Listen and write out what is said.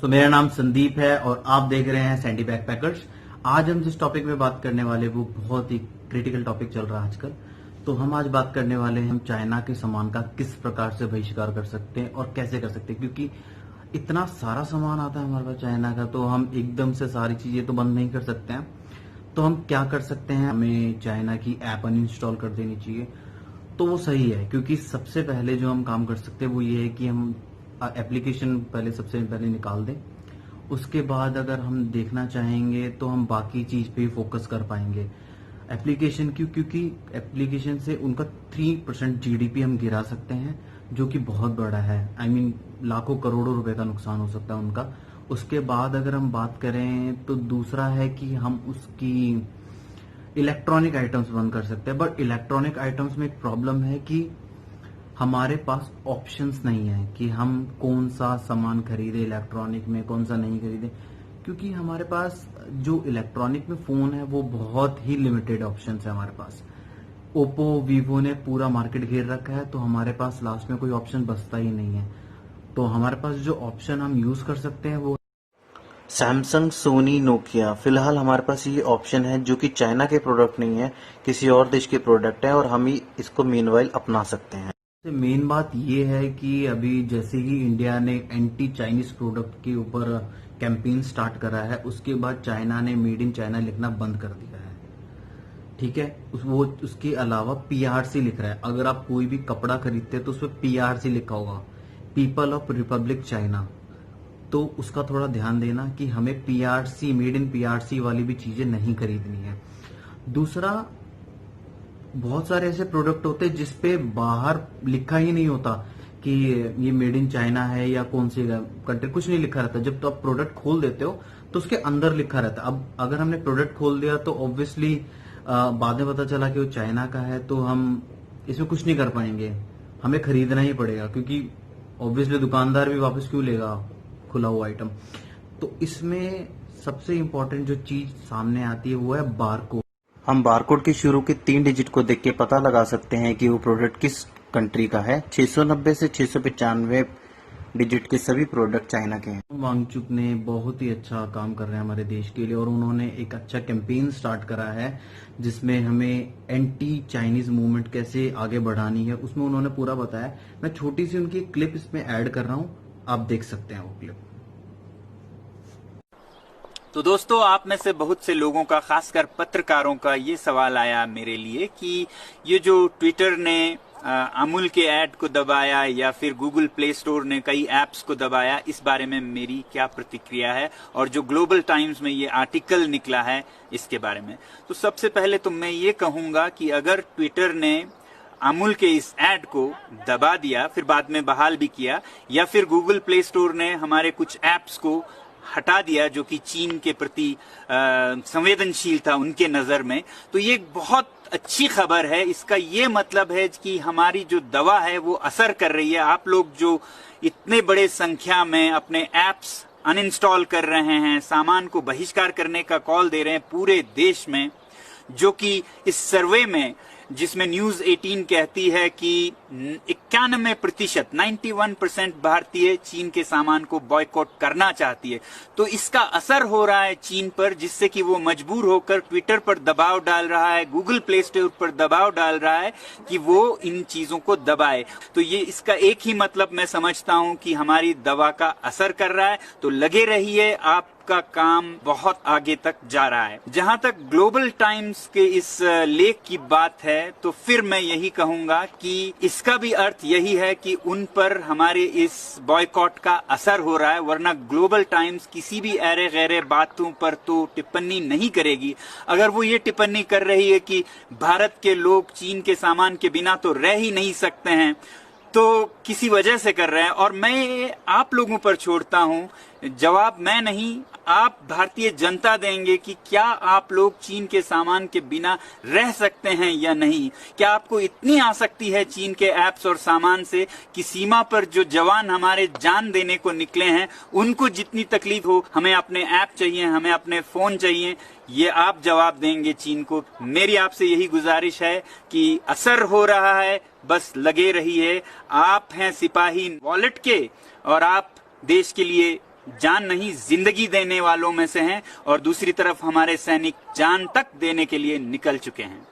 दोस्तों, मेरा नाम संदीप है और आप देख रहे हैं सैंडी बैकपैकर्स। आज हम जिस टॉपिक में बात करने वाले वो बहुत ही क्रिटिकल टॉपिक चल रहा है आजकल। तो हम आज बात करने वाले हैं हम चाइना के सामान का किस प्रकार से बहिष्कार कर सकते हैं और कैसे कर सकते हैं, क्योंकि इतना सारा सामान आता है हमारे पास चाइना का, तो हम एकदम से सारी चीजें तो बंद नहीं कर सकते हैं। तो हम क्या कर सकते हैं, हमें चाइना की ऐप अनइंस्टॉल कर देनी चाहिए। तो वो सही है, क्योंकि सबसे पहले जो हम काम कर सकते हैं वो ये है कि हम एप्लीकेशन सबसे पहले निकाल दें। उसके बाद अगर हम देखना चाहेंगे तो हम बाकी चीज पे फोकस कर पाएंगे। एप्लीकेशन क्योंकि एप्लीकेशन से उनका 3% जीडीपी हम गिरा सकते हैं, जो कि बहुत बड़ा है। I mean, लाखों करोड़ों रुपए का नुकसान हो सकता है उनका। उसके बाद अगर हम बात करें तो दूसरा है कि हम उसकी इलेक्ट्रॉनिक आइटम्स बंद कर सकते हैं। बट इलेक्ट्रॉनिक आइटम्स में एक प्रॉब्लम है कि हमारे पास ऑप्शंस नहीं है कि हम कौन सा सामान खरीदे इलेक्ट्रॉनिक में, कौन सा नहीं खरीदे, क्योंकि हमारे पास जो इलेक्ट्रॉनिक में फोन है वो बहुत ही लिमिटेड ऑप्शंस है हमारे पास। ओप्पो वीवो ने पूरा मार्केट घेर रखा है, तो हमारे पास लास्ट में कोई ऑप्शन बचता ही नहीं है। तो हमारे पास जो ऑप्शन हम यूज कर सकते हैं वो सैमसंग, सोनी, नोकिया। फिलहाल हमारे पास ये ऑप्शन है जो कि चाइना के प्रोडक्ट नहीं है, किसी और देश के प्रोडक्ट है, और हम ही इसको मीनवाइल अपना सकते हैं। मेन बात ये है कि अभी जैसे ही इंडिया ने एंटी चाइनीज प्रोडक्ट के ऊपर कैंपेन स्टार्ट करा है, उसके बाद चाइना ने मेड इन चाइना लिखना बंद कर दिया है। ठीक है, वो उसके अलावा पीआरसी लिख रहा है। अगर आप कोई भी कपड़ा खरीदते हैं तो उसमें पीआरसी लिखा होगा, पीपल ऑफ रिपब्लिक चाइना। तो उसका थोड़ा ध्यान देना कि हमें पीआरसी, मेड इन पीआरसी वाली भी चीजें नहीं खरीदनी है। दूसरा, बहुत सारे ऐसे प्रोडक्ट होते हैं जिसपे बाहर लिखा ही नहीं होता कि ये मेड इन चाइना है या कौन सी कंट्री, कुछ नहीं लिखा रहता। जब तो आप प्रोडक्ट खोल देते हो तो उसके अंदर लिखा रहता है। अब अगर हमने प्रोडक्ट खोल दिया तो ऑब्वियसली बाद में पता चला कि वो चाइना का है, तो हम इसमें कुछ नहीं कर पाएंगे, हमें खरीदना ही पड़ेगा, क्योंकि ऑब्वियसली दुकानदार भी वापस क्यों लेगा खुला हुआ आइटम। तो इसमें सबसे इंपॉर्टेंट जो चीज सामने आती है वो है बारकोड। हम बारकोड के शुरू के 3 डिजिट को देख के पता लगा सकते हैं कि वो प्रोडक्ट किस कंट्री का है। 690 से 695 डिजिट के सभी प्रोडक्ट चाइना के हैं। वांगचुक ने बहुत ही अच्छा काम कर रहे हैं हमारे देश के लिए, और उन्होंने एक अच्छा कैंपेन स्टार्ट करा है जिसमें हमें एंटी चाइनीज मूवमेंट कैसे आगे बढ़ानी है, उसमें उन्होंने पूरा बताया। मैं छोटी सी उनकी क्लिप इसमें ऐड कर रहा हूँ, आप देख सकते हैं वो क्लिप। तो दोस्तों, आप में से बहुत से लोगों का, खासकर पत्रकारों का ये सवाल आया मेरे लिए कि ये जो ट्विटर ने अमूल के ऐड को दबाया या फिर गूगल प्ले स्टोर ने कई ऐप्स को दबाया, इस बारे में मेरी क्या प्रतिक्रिया है, और जो ग्लोबल टाइम्स में ये आर्टिकल निकला है इसके बारे में। तो सबसे पहले तो मैं ये कहूंगा कि अगर ट्विटर ने अमूल के इस ऐड को दबा दिया, फिर बाद में बहाल भी किया, या फिर गूगल प्ले स्टोर ने हमारे कुछ ऐप्स को हटा दिया जो कि चीन के प्रति संवेदनशील था उनके नजर में, तो ये बहुत अच्छी खबर है। इसका ये मतलब है कि हमारी जो दवा है वो असर कर रही है। आप लोग जो इतने बड़े संख्या में अपने ऐप्स अनइंस्टॉल कर रहे हैं, सामान को बहिष्कार करने का कॉल दे रहे हैं पूरे देश में, जो कि इस सर्वे में, जिसमें न्यूज 18 कहती है कि 91%, 91% भारतीय चीन के सामान को बॉयकॉट करना चाहती है। तो इसका असर हो रहा है चीन पर, जिससे कि वो मजबूर होकर ट्विटर पर दबाव डाल रहा है, गूगल प्ले स्टोर पर दबाव डाल रहा है कि वो इन चीजों को दबाए। तो ये इसका एक ही मतलब मैं समझता हूं कि हमारी दवा का असर कर रहा है। तो लगे रहिए, आप का काम बहुत आगे तक जा रहा है। जहां तक ग्लोबल टाइम्स के इस लेख की बात है, तो फिर मैं यही कहूंगा कि इसका भी अर्थ यही है कि उन पर हमारे इस बॉयकॉट का असर हो रहा है, वरना ग्लोबल टाइम्स किसी भी ऐरे गैरे बातों पर तो टिप्पणी नहीं करेगी। अगर वो ये टिप्पणी कर रही है कि भारत के लोग चीन के सामान के बिना तो रह ही नहीं सकते हैं, तो किसी वजह से कर रहे हैं। और मैं आप लोगों पर छोड़ता हूं, जवाब मैं नहीं, आप भारतीय जनता देंगे कि क्या आप लोग चीन के सामान के बिना रह सकते हैं या नहीं। क्या आपको इतनी आसक्ति है चीन के ऐप्स और सामान से कि सीमा पर जो जवान हमारे जान देने को निकले हैं, उनको जितनी तकलीफ हो, हमें अपने ऐप चाहिए, हमें अपने फोन चाहिए, ये आप जवाब देंगे चीन को। मेरी आपसे यही गुजारिश है कि असर हो रहा है, बस लगे रहिए। आप हैं सिपाही वॉलेट के और आप देश के लिए जान नहीं जिंदगी देने वालों में से हैं और दूसरी तरफ हमारे सैनिक जान तक देने के लिए निकल चुके हैं।